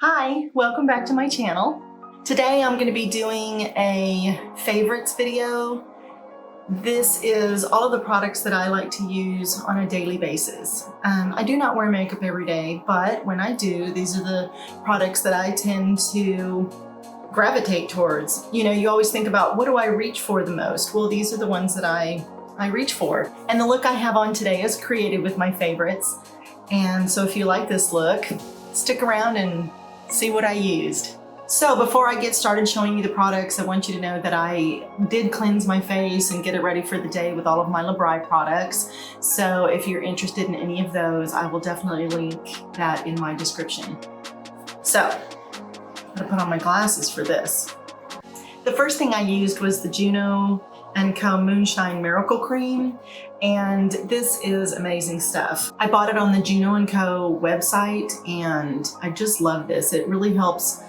Hi, welcome back to my channel. Today I'm going to be doing a favorites video. This is all of the products that I like to use on a daily basis. I do not wear makeup every day, but when I do, these are the products that I tend to gravitate towards. You know, you always think about, what do I reach for the most? Well, these are the ones that I reach for. And the look I have on today is created with my favorites. And so if you like this look, stick around and see what I used. So before I get started showing you the products, I want you to know that I did cleanse my face and get it ready for the day with all of my Loreal products. So if you're interested in any of those, I will definitely link that in my description. So I'm gonna put on my glasses for this. The first thing I used was the Juno & Co. Moonshine Miracle Cream, and this is amazing stuff. I bought it on the Juno & Co. website, and I just love this. It really helps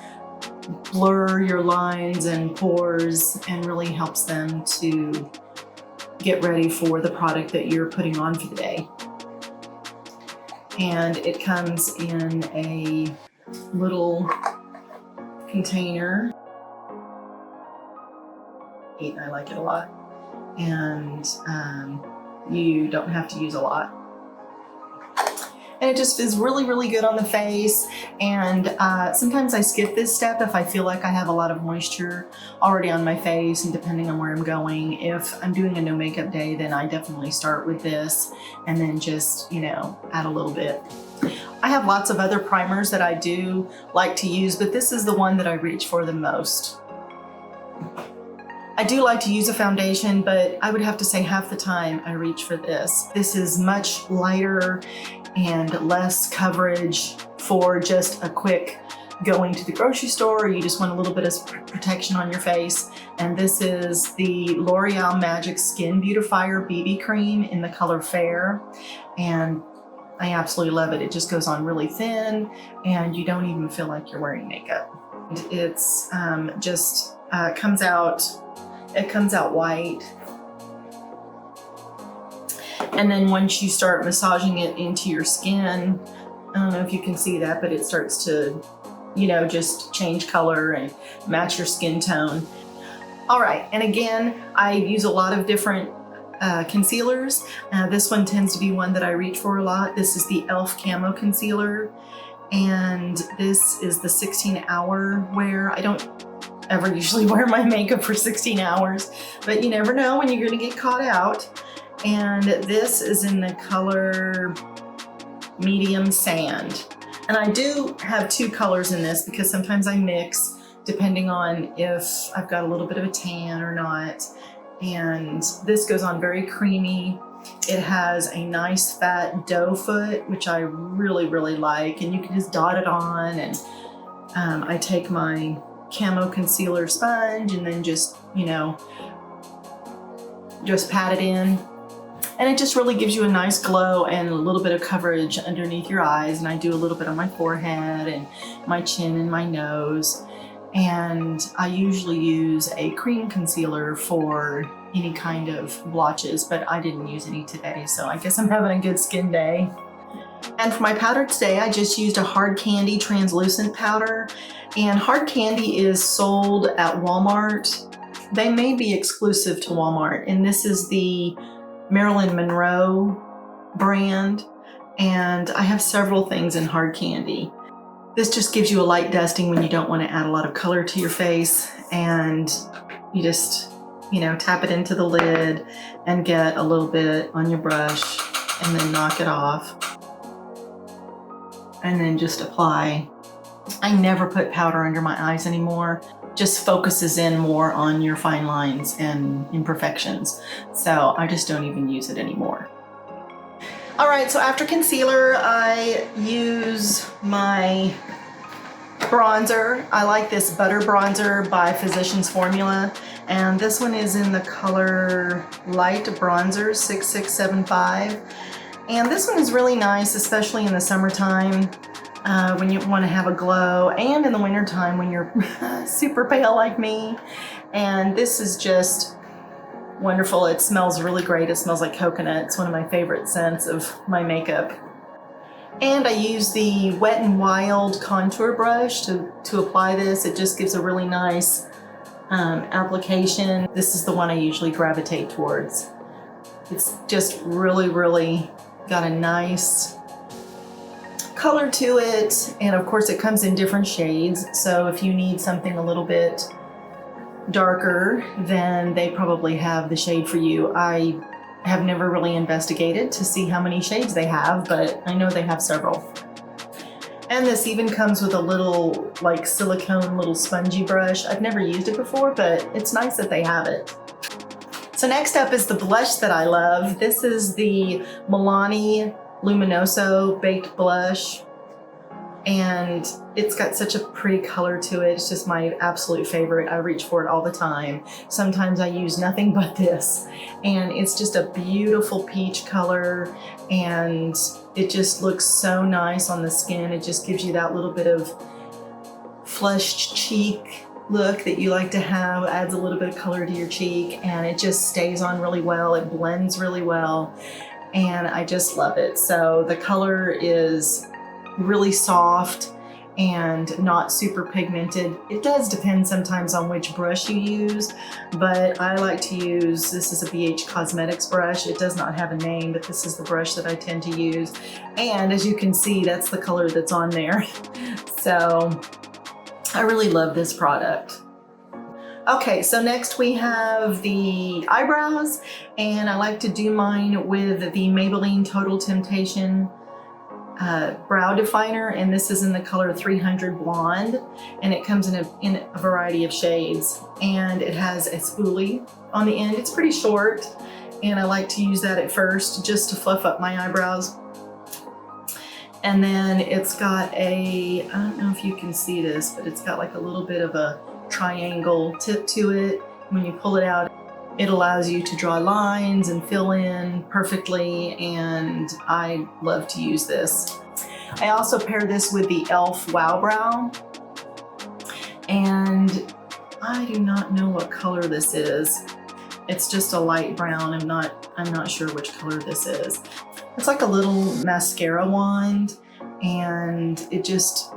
blur your lines and pores and really helps them to get ready for the product that you're putting on for the day. And it comes in a little container. I like it a lot, and you don't have to use a lot. And it just is really, really good on the face. And sometimes I skip this step if I feel like I have a lot of moisture already on my face, and depending on where I'm going. If I'm doing a no makeup day, then I definitely start with this and then just, you know, add a little bit. I have lots of other primers that I do like to use, but this is the one that I reach for the most. I do like to use a foundation, but I would have to say half the time I reach for this. This is much lighter and less coverage for just a quick going to the grocery store, or you just want a little bit of protection on your face. And this is the L'Oreal Magic Skin Beautifier BB Cream in the color Fair. And I absolutely love it. It just goes on really thin and you don't even feel like you're wearing makeup. It's it comes out white. And then once you start massaging it into your skin, I don't know if you can see that, but it starts to, you know, just change color and match your skin tone. All right, and again, I use a lot of different concealers. This one tends to be one that I reach for a lot. This is the e.l.f. Camo Concealer, and this is the 16-hour wear. I don't ever usually wear my makeup for 16 hours, but you never know when you're gonna get caught out. And this is in the color Medium Sand. And I do have two colors in this because sometimes I mix depending on if I've got a little bit of a tan or not. And this goes on very creamy. It has a nice fat doe foot, which I really, really like. And you can just dot it on, and I take my camo concealer sponge and then just, you know, just pat it in. And it just really gives you a nice glow and a little bit of coverage underneath your eyes. And I do a little bit on my forehead and my chin and my nose. And I usually use a cream concealer for any kind of blotches, but I didn't use any today, so I guess I'm having a good skin day. And for my powder today, I just used a Hard Candy translucent powder. And Hard Candy is sold at Walmart. They may be exclusive to Walmart, and this is the Marilyn Monroe brand. And I have several things in Hard Candy. This just gives you a light dusting when you don't want to add a lot of color to your face, and you just, you know, tap it into the lid and get a little bit on your brush and then knock it off. And then just apply. I never put powder under my eyes anymore. Just focuses in more on your fine lines and imperfections. So I just don't even use it anymore. All right, so after concealer, I use my bronzer. I like this Butter Bronzer by Physicians Formula. And this one is in the color Light Bronzer 6675. And this one is really nice, especially in the summertime when you want to have a glow, and in the wintertime when you're super pale like me. And this is just wonderful. It smells really great. It smells like coconut. It's one of my favorite scents of my makeup. And I use the Wet n Wild contour brush to apply this. It just gives a really nice application. This is the one I usually gravitate towards. It's just really got a nice color to it. And of course it comes in different shades. So if you need something a little bit darker, then they probably have the shade for you. I have never really investigated to see how many shades they have, but I know they have several. And this even comes with a little like silicone little spongy brush. I've never used it before, but it's nice that they have it. So next up is the blush that I love. This is the Milani Luminoso Baked Blush. And it's got such a pretty color to it. It's just my absolute favorite. I reach for it all the time. Sometimes I use nothing but this. And it's just a beautiful peach color, and it just looks so nice on the skin. It just gives you that little bit of flushed cheek look that you like to have. Adds a little bit of color to your cheek, and it just stays on really well. It blends really well, and I just love it. So the color is really soft and not super pigmented. It does depend sometimes on which brush you use, but I like to use, this is a BH Cosmetics brush. It does not have a name, but this is the brush that I tend to use. And as you can see, that's the color that's on there. So I really love this product. Okay, so next we have the eyebrows, and I like to do mine with the Maybelline Total Temptation brow definer, and this is in the color 300 Blonde, and it comes in a variety of shades, and it has a spoolie on the end. It's pretty short, and I like to use that at first just to fluff up my eyebrows. And then it's got a, I don't know if you can see this, but it's got like a little bit of a triangle tip to it. When you pull it out, it allows you to draw lines and fill in perfectly, and I love to use this. I also pair this with the e.l.f. Wow Brow, and I do not know what color this is. It's just a light brown. I'm not sure which color this is. It's like a little mascara wand, and it just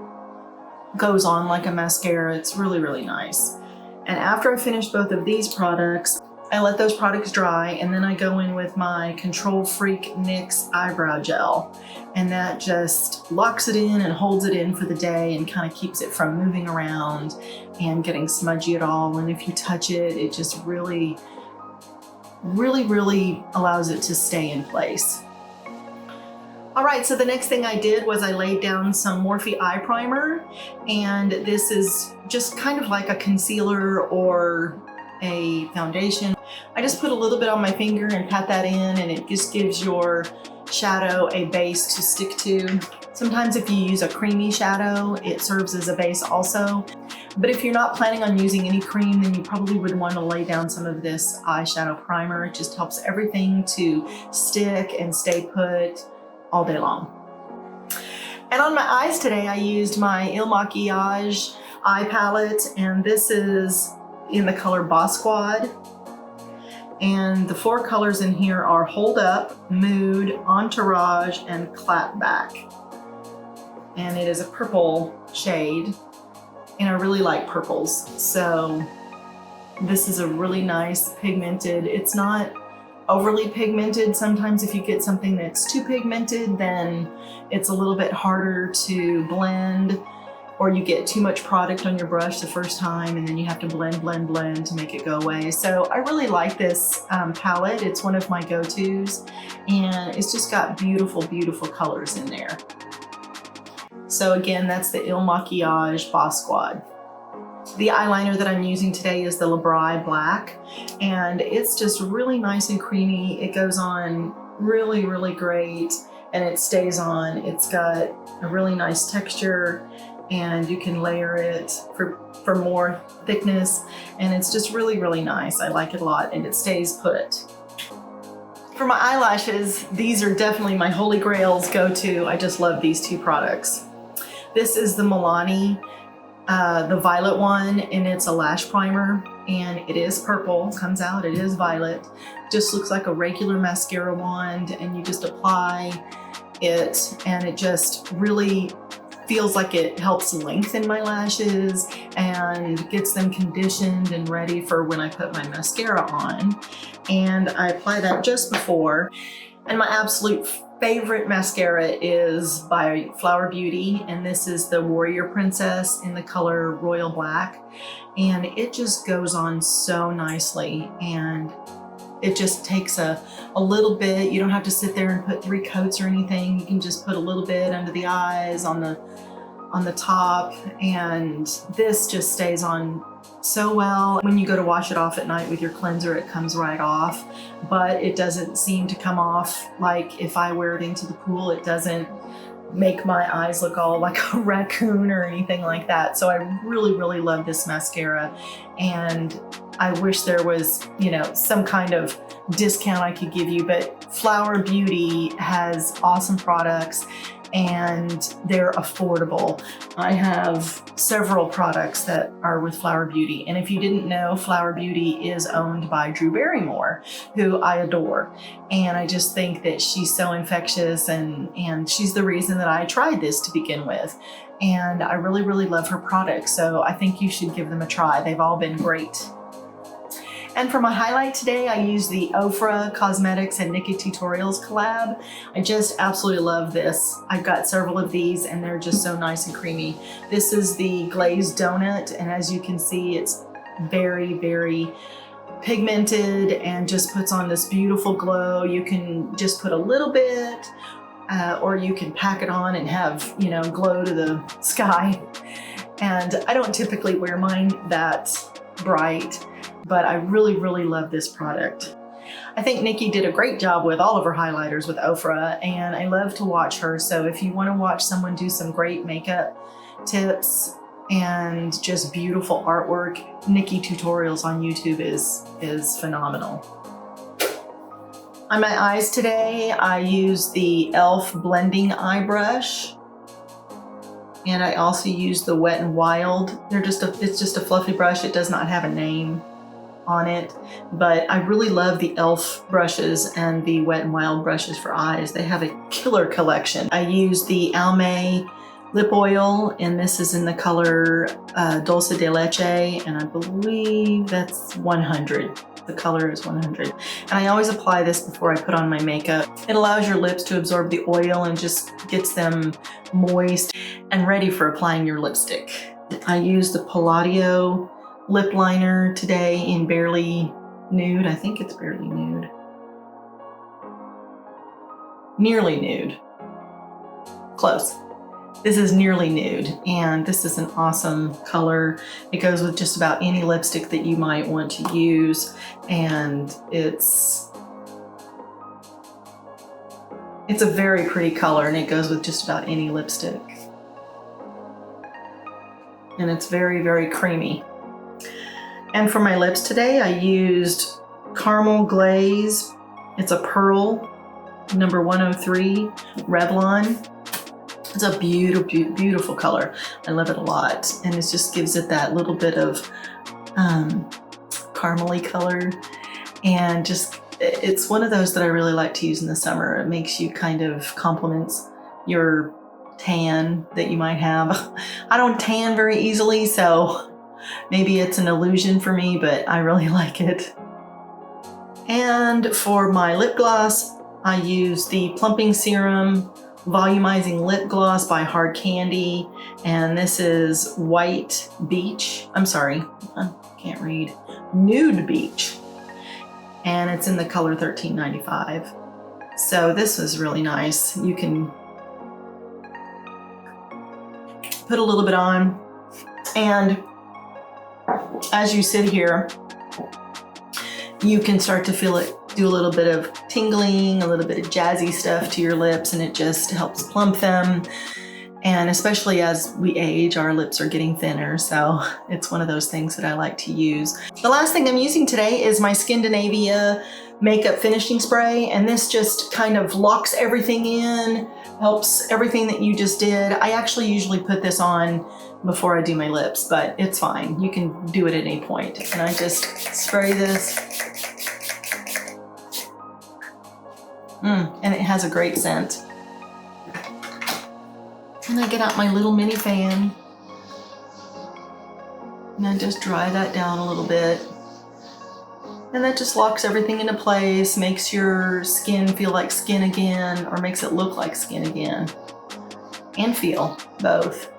goes on like a mascara. It's really nice. And after I finish both of these products, I let those products dry, and then I go in with my Control Freak NYX eyebrow gel, and that just locks it in and holds it in for the day and kind of keeps it from moving around and getting smudgy at all. And if you touch it, it just really allows it to stay in place. All right, so the next thing I did was I laid down some Morphe eye primer, and this is just kind of like a concealer or a foundation. I just put a little bit on my finger and pat that in, and it just gives your shadow a base to stick to. Sometimes if you use a creamy shadow, it serves as a base also. But if you're not planning on using any cream, then you probably would want to lay down some of this eyeshadow primer. It just helps everything to stick and stay put all day long. And on my eyes today, I used my Il-Makiage eye palette, and this is in the color Boss Squad. And the four colors in here are Hold Up, Mood, Entourage, and Clap Back. And it is a purple shade, and I really like purples. So this is a really nice pigmented, it's not overly pigmented. Sometimes if you get something that's too pigmented, then it's a little bit harder to blend, or you get too much product on your brush the first time, and then you have to blend to make it go away. So I really like this palette. It's one of my go-tos, and it's just got beautiful colors in there. So again, that's the Il-Makiage Boss Squad. The eyeliner that I'm using today is the Loreal Black, and it's just really nice and creamy. It goes on really great, and it stays on. It's got a really nice texture, and you can layer it for more thickness, and it's just really nice. I like it a lot, and it stays put. For my eyelashes, these are definitely my holy grails go-to. I just love these two products. This is the Milani The Violet One, and it's a lash primer, and it is purple, comes out, it is violet. Just looks like a regular mascara wand, and you just apply it, and it just really feels like it helps lengthen my lashes and gets them conditioned and ready for when I put my mascara on. And I apply that just before. And my absolute favorite mascara is by Flower Beauty, and this is the Warrior Princess in the color Royal Black. And it just goes on so nicely, and it just takes a little bit. You don't have to sit there and put 3 coats or anything. You can just put a little bit under the eyes, on the top, and this just stays on so well. When you go to wash it off at night with your cleanser, it comes right off, but it doesn't seem to come off like if I wear it into the pool. It doesn't make my eyes look all like a raccoon or anything like that. So I really, really love this mascara, and I wish there was, you know, some kind of discount I could give you, but Flower Beauty has awesome products and they're affordable. I have several products that are with Flower Beauty, and if you didn't know, Flower Beauty is owned by Drew Barrymore, who I adore, and I just think that she's so infectious, and she's the reason that I tried this to begin with, and I really, really love her products, so I think you should give them a try. They've all been great. And for my highlight today, I use the OFRA Cosmetics and Nikkietutorials collab. I just absolutely love this. I've got several of these and they're just so nice and creamy. This is the Glazed Donut, and as you can see, it's very, very pigmented and just puts on this beautiful glow. You can just put a little bit, or you can pack it on and have, you know, glow to the sky. And I don't typically wear mine that bright, but I really, really love this product. I think Nikkie did a great job with all of her highlighters with OFRA, and I love to watch her. So if you want to watch someone do some great makeup tips and just beautiful artwork, Nikkietutorials on YouTube is phenomenal. On my eyes today, I use the e.l.f. blending eye brush. And I also use the Wet n Wild. It's just a fluffy brush. It does not have a name on it, but I really love the e.l.f. brushes and the Wet n Wild brushes for eyes. They have a killer collection. I use the ALMAY Lip Oil, and this is in the color Dulce de Leche, and I believe that's 100. The color is 100. And I always apply this before I put on my makeup. It allows your lips to absorb the oil and just gets them moist and ready for applying your lipstick. I use the Palladio lip liner today in Barely Nude. I think it's Barely Nude. Nearly Nude. Close. This is Nearly Nude, and this is an awesome color. It goes with just about any lipstick that you might want to use, and it's a very pretty color, and it goes with just about any lipstick. And it's very, very creamy. And for my lips today, I used Caramel Glaze. It's a pearl, number 103, Revlon. It's a beautiful, beautiful color. I love it a lot. And it just gives it that little bit of caramely color. And just, it's one of those that I really like to use in the summer. It makes you kind of complements your tan that you might have. I don't tan very easily, so maybe it's an illusion for me, but I really like it. And for my lip gloss, I use the Plumping Serum Volumizing Lip Gloss by Hard Candy, and this is White Beach. I'm sorry, I can't read. Nude Beach, and it's in the color 1395. So this is really nice. You can put a little bit on, and as you sit here, you can start to feel it do a little bit of tingling, a little bit of jazzy stuff to your lips, and it just helps plump them. And especially as we age, our lips are getting thinner, so it's one of those things that I like to use. The last thing I'm using today is my SKINDINAVIA makeup finishing spray, and this just kind of locks everything in, helps everything that you just did. I actually usually put this on before I do my lips, but it's fine. You can do it at any point. And I just spray this. And it has a great scent. And I get out my little mini fan and I just dry that down a little bit. And that just locks everything into place, makes your skin feel like skin again, or makes it look like skin again. And feel both.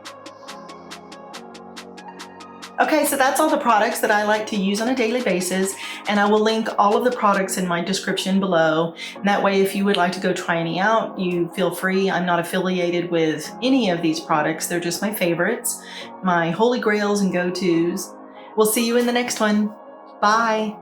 Okay, so that's all the products that I like to use on a daily basis, and I will link all of the products in my description below. And that way, if you would like to go try any out, you feel free. I'm not affiliated with any of these products. They're just my favorites, my holy grails and go-tos. We'll see you in the next one. Bye.